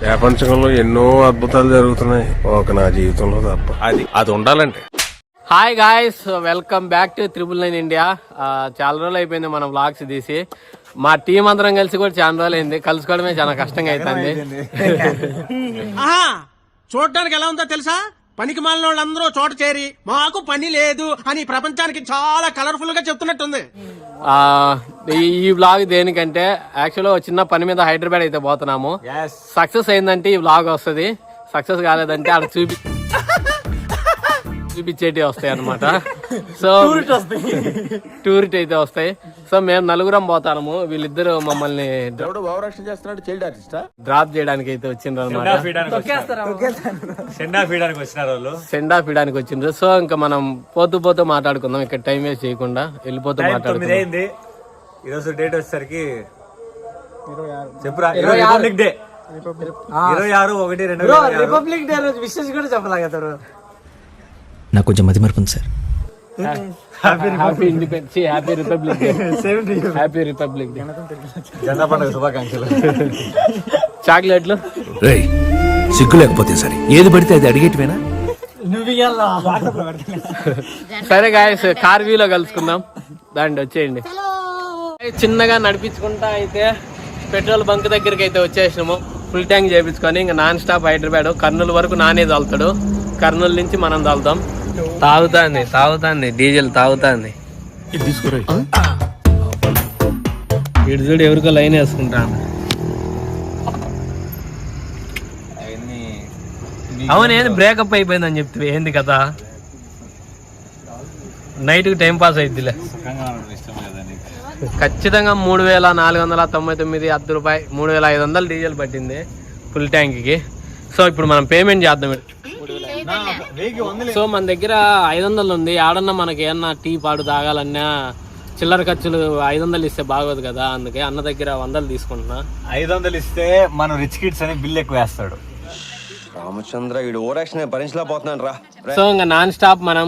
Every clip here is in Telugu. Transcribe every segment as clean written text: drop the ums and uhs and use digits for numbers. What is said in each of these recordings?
ప్రపంచంలో ఎన్నో అద్భుతాలు జరుగుతున్నాయి, ఒక నా జీవితంలో తప్ప. అది ఉండాలంటే. Hi guys, welcome back to 999 India. చాలా రోజులు అయిపోయింది మనం వ్లాగ్స్ తీసి. మా టీం అందరం కలిసి కూడా చాలా రోజులు అయింది. కలుసుకోవడమే చాలా కష్టంగా అవుతుంది. చూడడానికి ఎలా ఉందో తెలుసా? పనికి మాలిన వాళ్ళందరూ చోట చేరి మాకు పని లేదు అని ప్రపంచానికి చాలా కలర్ఫుల్ గా చెప్తున్నట్టుంది. ఈ వ్లాగ్ దేనికంటే యాక్చువల్గా చిన్న పని మీద హైదరాబాద్ అయితే పోతున్నాము. సక్సెస్ అయిందంటే ఈ వ్లాగ్ వస్తుంది, సక్సెస్ కాలేదంటే అక్కడ చూపించేటి వస్తాయి అనమాట. సో టూరిస్ట్ అయితే వస్తాయి. సో మేము నలుగురం పోతాము. వీళ్ళిద్దరు మమ్మల్ని డ్రాప్ చేయడానికి అయితే వచ్చిండ్రు అనమాట. సెండ్ ఆఫ్ ఇయడానికి వచ్చిండ్రు. సో ఇంకా మనం పోతూ మాట్లాడుకుందాం, ఇక్కడ టైం వేస్ట్ చేయకుండా వెళ్ళిపోతూ మాట్లాడుకుందాం. ఈరోజు డేట్ వచ్చేసరికి చెప్పురా, రిపబ్లిక్ డే. 26/1/2020 రిపబ్లిక్ డే రోజు విషెస్ కూడా చెప్పలేకపోతారు. నాకు కొంచెం మతి మరపు sir. Happy independence, happy republic day. Happy republic day. జెండా పండుగ శుభాకాంక్షలు. చాక్లెట్లు సిగ్గు లేకపోతే సరే, ఏది పడితే అది అడిగేటివేనా? సరే గాయస్, కార్ వ్యూలో కలుసుకుందాం. దాంట్లో వచ్చేయండి. చిన్నగా నడిపించుకుంటా అయితే పెట్రోల్ బంక్ దగ్గరికి అయితే వచ్చేసినాము. ఫుల్ ట్యాంక్ చేయించుకొని ఇంకా నాన్ స్టాప్ హైదరాబాద్. కర్నూలు వరకు నానే తాగుతాడు, కర్నూలు నుంచి మనం తాగుతాం. తాగుతాంది డీజిల్ తాగుతాంది. ఇటు చూడు, ఎవరికో లైన్ వేసుకుంటాను. అవునేది బ్రేకప్ అయిపోయిందని చెప్తే ఏంది కదా? నైట్ కి టైం పాస్ అయిద్దిలే. ఖచ్చితంగా 3,499 రూపాయి, 3,500 డీజిల్ పట్టింది ఫుల్ ట్యాంక్ కి. సో ఇప్పుడు మనం పేమెంట్ చేద్దాం. సో మన దగ్గర 500 ఉంది. ఆడన్నా మనకి ఏమన్నా టీ పాడు తాగాలన్నా చిల్లర ఖర్చులు 500 ఇస్తే బాగోదు కదా. అందుకే అన్న దగ్గర 100 తీసుకుంటున్నా. 500 ఇస్తే మనం రిచ్ కిడ్స్ అని బిల్ ఎక్కువ వేస్తాడు. రామచంద్ర భరించలేకపోతున్నాను రా. సో ఇంకా నాన్ స్టాప్ మనం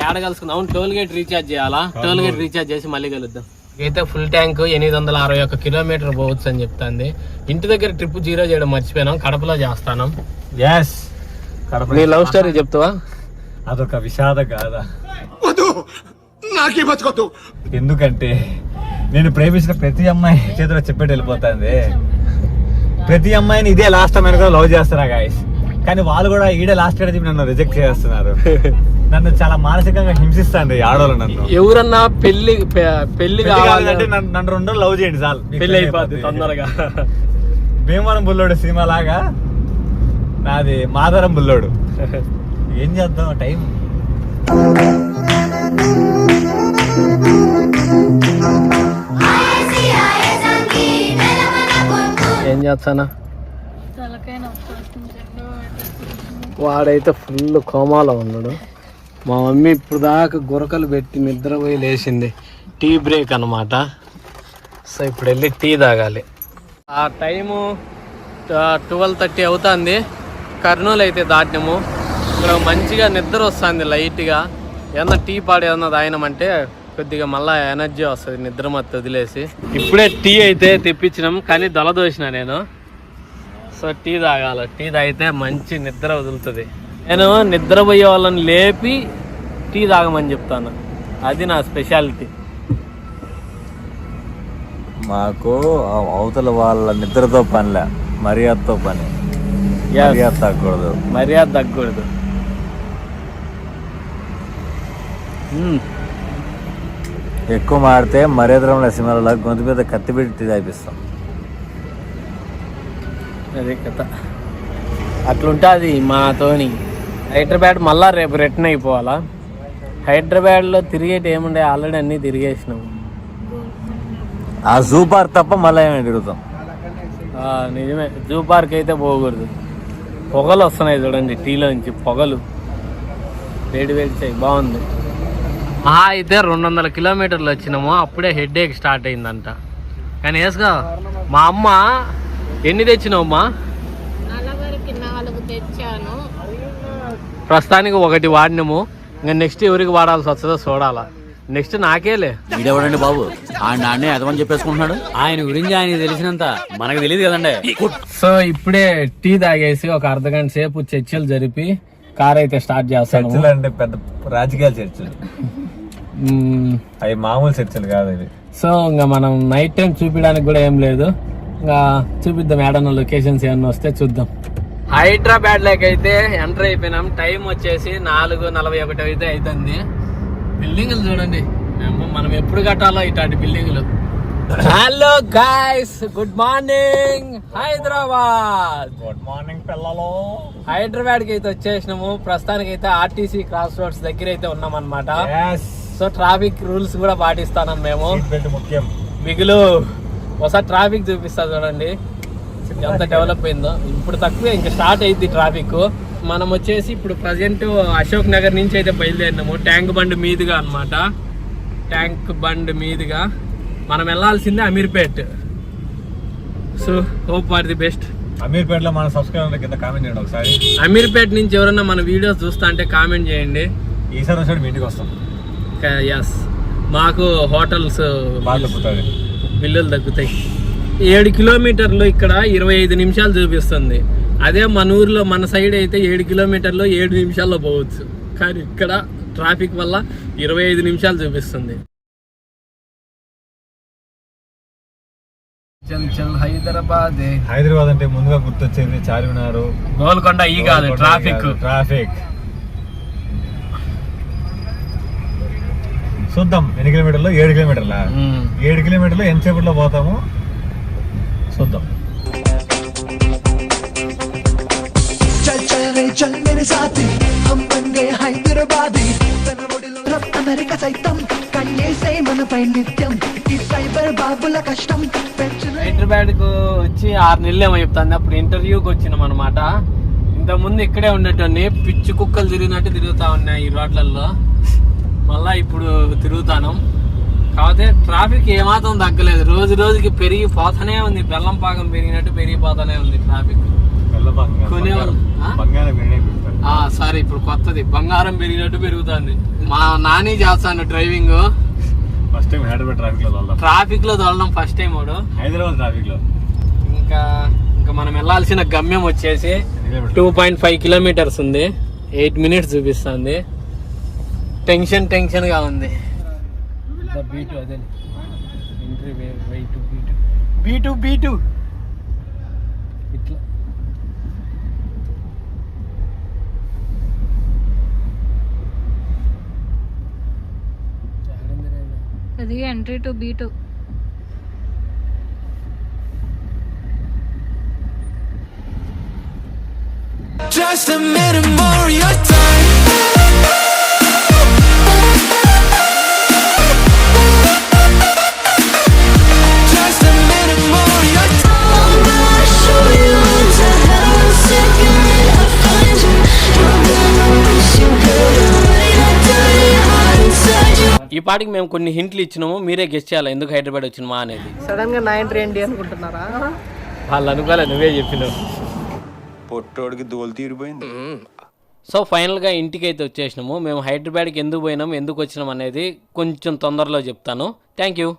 ఏడ కలుసుకుందాం. అవును, టోల్ గేట్ రీఛార్జ్ చేయాలా? టోల్ గేట్ రీఛార్జ్ చేసి మళ్ళీ కలుద్దాం. అయితే ఫుల్ ట్యాంక్ 861 కిలోమీటర్ పోవచ్చు అని చెప్తాంది. ఇంటి దగ్గర ట్రిప్ 0 చేయడం మర్చిపోయినాం, కడపలో చేస్తాను. నీ లవ్ స్టోరీ చెప్తావా? అదొక విషాద గాథ. ఎందుకంటే నేను ప్రేమించిన ప్రతి అమ్మాయి చేతిలో చెప్పేటి వెళ్ళిపోతుంది. ప్రతి అమ్మాయిని ఇదే లాస్ట్ అమ్మాయిని కూడా లవ్ చేస్తారా గాయస్, కానీ వాళ్ళు కూడా ఈడే లాస్ట్ చెప్పి నన్ను రిజెక్ట్ చేస్తున్నారు. నన్ను చాలా మానసికంగా హింసిస్తాను ఆడవాళ్ళు. నన్ను ఎవరన్నా పెళ్లి కావాలంటే నన్ను 2 లవ్ చేయండి చాలు, పెళ్లి అయిపోద్ది తొందరగా. భీమవరం బుల్లోడు సినిమా లాగా నాది మాధవరం బుల్లోడు. ఏం చేద్దాం టైం. ఏం చేస్తానా? వాడైతే ఫుల్ కోమాలో ఉన్నాడు. మా మమ్మీ ఇప్పుడు దాకా గురకలు పెట్టి నిద్రపోయి లేచింది. టీ బ్రేక్ అనమాట. సో ఇప్పుడు వెళ్ళి టీ తాగాలి. ఆ టైము 12:30 అవుతుంది. కర్నూలు అయితే దాటినాము. ఇక్కడ మంచిగా నిద్ర వస్తుంది లైట్గా. ఏమన్నా టీ పాడు ఏమన్నా తాగినామంటే కొద్దిగా మళ్ళీ ఎనర్జీ వస్తుంది, నిద్ర మత్తు వదిలేసి. ఇప్పుడే టీ అయితే తెప్పించినాం, కానీ దొలదోసిన నేను. సో టీ తాగాలి. టీ తాగితే మంచి నిద్ర వదులుతుంది. నేను నిద్రపోయే వాళ్ళని లేపి టీ తాగమని చెప్తాను, అది నా స్పెషాలిటీ. మాకు అవతల వాళ్ళ నిద్రతో పనిలే, మర్యాదతో పని. మర్యాద తగ్గకూడదు. ఎక్కువ మాడితే మర్యాద సినిమాలో గొంతు మీద కత్తి పెట్టి తాగిపిస్తాం. అదే కథ. అట్లుంటుంది మాతోని. హైదరాబాద్ మళ్ళా రేపు రిటర్న్ అయిపోవాలా. హైదరాబాద్లో తిరిగేటి ఏముండే, ఆల్రెడీ అన్నీ తిరిగేసినాం. ఆ జూ పార్క్ తప్ప మళ్ళీ ఏమైనా తిరుగుతాం. నిజమే, జూ పార్క్ అయితే పోకూడదు. పొగలు వస్తున్నాయి చూడండి, టీలో నుంచి పొగలు వేడి వేడిచాయి. బాగుంది. అయితే 200 కిలోమీటర్లు వచ్చినాము. అప్పుడే హెడేక్ స్టార్ట్ అయిందంట. కానీ వేసుకో, మా అమ్మ ఎన్ని తెచ్చినావమ్మా? ప్రస్తుతానికి 1 వాడినాము. ఇంకా నెక్స్ట్ ఎవరికి వాడాల్సి వస్తుందో చూడాలా. నెక్స్ట్ నాకేలే. వీడెవడండి బాబు ఆ నాన్నే అదమని చెప్పేసుకుంటున్నాడు. ఆయన గురించి ఆయనకి తెలిసినంత మనకు తెలియదు కదండి. సో ఇప్పుడే టీ తాగేసి ఒక అర్ధగంట సేపు చర్చలు జరిపి కార్ అయితే స్టార్ట్ చేస్తాను. చర్చలు అంటే పెద్ద రాజకీయాల చర్చలు, అవి మామూలు చర్చలు కాదు ఇవి. సో ఇంకా మనం నైట్ టైం చూపించడానికి కూడా ఏం లేదు, ఇంకా చూపిద్దాం. ఏడన్నా లొకేషన్స్ ఏమన్నా వస్తే చూద్దాం. హైదరాబాద్ లోకి అయితే ఎంటర్ అయిపోయినాం. టైం వచ్చేసి 4:41 అయితే అవుతుంది. బిల్డింగ్లు చూడండి, మనం ఎప్పుడు కట్టాలో ఇట్లాంటి బిల్డింగ్లు. Hello guys, good morning Hyderabad. Good morning పిల్లలు. హైదరాబాద్ కి అయితే వచ్చేసినాము. ప్రస్తుతానికి అయితే ఆర్టీసీ క్రాస్ రోడ్స్ దగ్గర అయితే ఉన్నాం అనమాట. సో ట్రాఫిక్ రూల్స్ కూడా పాటిస్తాం మేము. ముఖ్యం. మిగులు ఒకసారి ట్రాఫిక్ చూపిస్తా చూడండి ఎంత డెవలప్ అయిందో. ఇప్పుడు తక్కువే, ఇంకా స్టార్ట్ అయింది ట్రాఫిక్. మనం వచ్చేసి ఇప్పుడు ప్రజెంట్ అశోక్ నగర్ నుంచి అయితే బయలుదేరినాము. ట్యాంక్ బండ్ మీదుగా అన్నమాట. ట్యాంక్ బండ్ మీదుగా మనం వెళ్ళాల్సిందే Ameerpet. So hope for the best. Ameerpet లో మన సబ్స్క్రైబర్ల కింద కామెంట్ చేయండి ఒకసారి. అమీర్పేట్ నుంచి ఎవరన్నా మన వీడియోస్ చూస్తా అంటే కామెంట్ చేయండి. ఈసారి వచ్చాడు మీ ఇంటికి వస్తాం. ఎస్, మాకు హోటల్స్ బాగా బిల్లులు తగ్గుతాయి. 7 కిలోమీటర్లు ఇక్కడ 25 నిమిషాలు చూపిస్తుంది. అదే మన ఊర్లో మన సైడ్ అయితే 7 కిలోమీటర్లు 7 నిమిషాల్లో పోవచ్చు. కానీ ఇక్కడ ట్రాఫిక్ వల్ల 25 నిమిషాలు చూపిస్తుంది. హైదరాబాద్ అంటే ముందుగా గుర్తొచ్చేది చార్మినార్, గోల్కొండ. ఈ కాదు ట్రాఫిక్. చూద్దాం ఎన్ని కిలోమీటర్లు. 7 కిలోమీటర్ల 7 కిలోమీటర్లు ఎంతసేపట్లో పోతాము చూద్దాం. चल चल रे चल मेरे साथी, हम बन गए हैदराबादी. అమెరికా సైతం కన్నేసే మనపై నిత్యం ఈ సైబర్ బాబుల కష్టం. హైదరాబాద్ కు వచ్చి 6 నెలలు ఏమో చెప్తాను. అప్పుడు ఇంటర్వ్యూకి వచ్చినాం అనమాట. ఇంతకుముందు ఇక్కడే ఉండేటన్ని పిచ్చి కుక్కలు తిరిగినట్టు తిరుగుతా ఉన్నాయి ఈ రోడ్లలో. మళ్ళా ఇప్పుడు తిరుగుతాను. కాకపోతే ట్రాఫిక్ ఏమాత్రం తగ్గలేదు, రోజు రోజుకి పెరిగిపోతానే ఉంది. బెల్లం పాకం పెరిగినట్టు పెరిగిపోతానే ఉంది ట్రాఫిక్. సారీ, ఇప్పుడు కొత్తది బంగారం పెరిగినట్టు పెరుగుతుంది. మా నాని చేస్తాను driving. First time Hyderabad traffic లో తోలడం ఫస్ట్ టైం వాడు. హైదరాబాద్ ట్రాఫిక్ లో. ఇంకా మనం వెళ్ళాల్సిన గమ్యం వచ్చేసి 2.5 కిలోమీటర్స్ ఉంది. 8 మినిట్స్ చూపిస్తుంది. టెన్షన్ గా ఉంది. B2 అదే ఎంట్రీ వే టు B2 ఇట్లా. అది entry to B2. Just a minute more of your time. Just a minute more of your time. I'm gonna show you into heaven. Second I find you, you're gonna wish you could write a dirty heart inside you. ఈ పాటికి మేము కొన్ని హింట్లు ఇచ్చినాము. మీరే గెస్ట్ చేయాలి ఎందుకు హైదరాబాద్ వచ్చినమా అనేది. సడన్ గా నా ఎంట్రీ ఏంటి అనుకుంటున్నారా? వాళ్ళు అనుకోలే, నువ్వే చెప్పినావు. పొట్టోడికి దోలు తీరిపోయింది. సో ఫైనల్గా ఇంటికి అయితే వచ్చేసినాము. మేము హైదరాబాద్కి ఎందుకు పోయినాము, ఎందుకు వచ్చినాం అనేది కొంచెం తొందరలో చెప్తాను. Thank you.